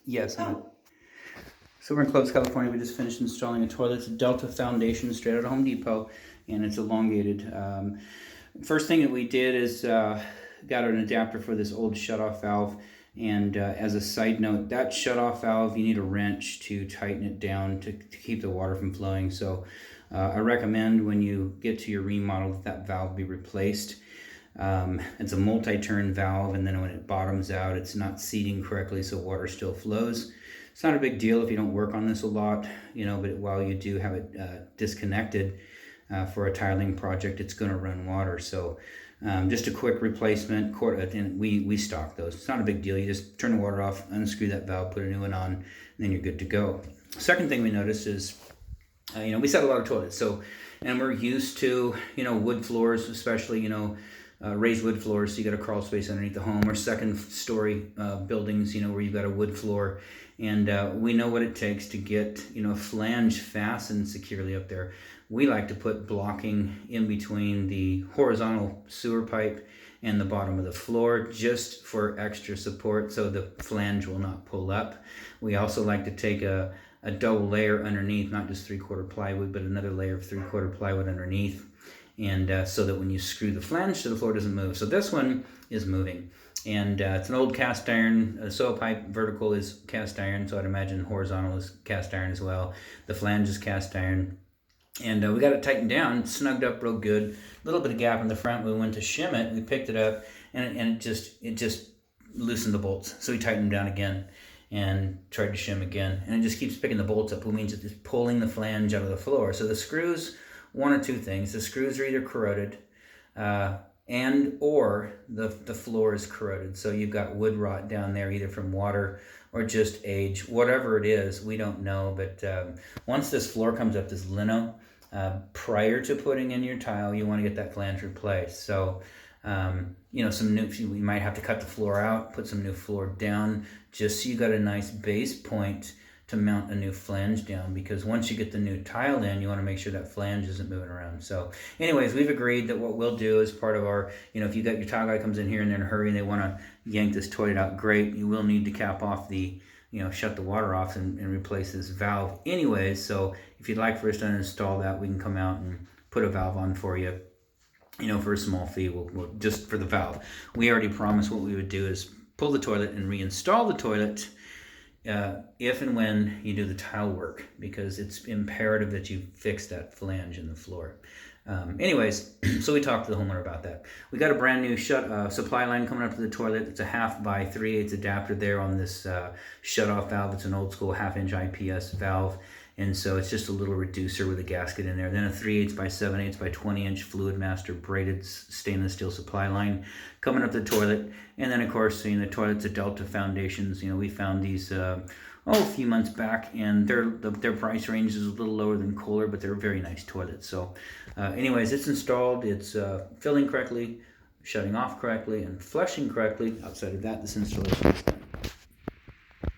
Yes. So we're in Clovis, California. We just finished installing a toilet. It's a Delta Foundation straight out of Home Depot, and it's elongated. First thing that we did is got an adapter for this old shutoff valve. And as a side note, that shutoff valve, you need a wrench to tighten it down to keep the water from flowing. So I recommend when you get to your remodel that valve be replaced. It's a multi-turn valve, and then when it bottoms out, it's not seating correctly, so water still flows. It's not a big deal if you don't work on this a lot, but while you do have it disconnected for a tiling project, it's going to run water. So just a quick replacement, and we stock those. It's not a big deal. You just turn the water off, unscrew that valve, put a new one on, and then you're good to go. Second thing we noticed is, we set a lot of toilets, and we're used to, wood floors, especially, raised wood floors, so you got a crawl space underneath the home, or second story buildings, where you've got a wood floor, and we know what it takes to get, a flange fastened securely up there. We like to put blocking in between the horizontal sewer pipe and the bottom of the floor, just for extra support so the flange will not pull up. We also like to take a double layer underneath, not just 3/4 plywood, but another layer of 3/4 plywood underneath, and so that when you screw the flange to the floor, it doesn't move. So this one is moving, and it's an old cast iron. Sewer pipe vertical is cast iron, so I'd imagine horizontal is cast iron as well. The flange is cast iron, and we got it tightened down, snugged up real good. A little bit of gap in the front. We went to shim it. We picked it up, and it just loosened the bolts. So we tightened them down again and tried to shim again, and it just keeps picking the bolts up, which means it's just pulling the flange out of the floor. So the screws, one or two things. The screws are either corroded, and or the floor is corroded. So you've got wood rot down there, either from water or just age. Whatever it is, we don't know. But once this floor comes up, this lino, prior to putting in your tile, you want to get that flange replaced. So some new, you might have to cut the floor out, put some new floor down, just so you got a nice base point to mount a new flange down, because once you get the new tile in, you want to make sure that flange isn't moving around. So anyways, we've agreed that what we'll do as part of our, if you got your tile guy comes in here and they're in a hurry and they want to yank this toilet out, great. You will need to cap off the, shut the water off and replace this valve anyways. So if you'd like for us to uninstall that, we can come out and put a valve on for you, for a small fee. We'll just for the valve. We already promised what we would do is pull the toilet and reinstall the toilet if and when you do the tile work, because it's imperative that you fix that flange in the floor. Anyways, so we talked to the homeowner about that. We got a brand new supply line coming up to the toilet. It's a 1/2 by 3/8 adapter there on this shutoff valve. It's an old school 1/2-inch IPS valve. And so it's just a little reducer with a gasket in there. Then a 3/8 by 7/8 by 20-inch Fluid Master braided stainless steel supply line coming up the toilet. And then, of course, the toilet's a Delta Foundations. We found these a few months back, and their price range is a little lower than Kohler, but they're very nice toilets. So anyways, it's installed. It's filling correctly, shutting off correctly, and flushing correctly. Outside of that, this installation is done.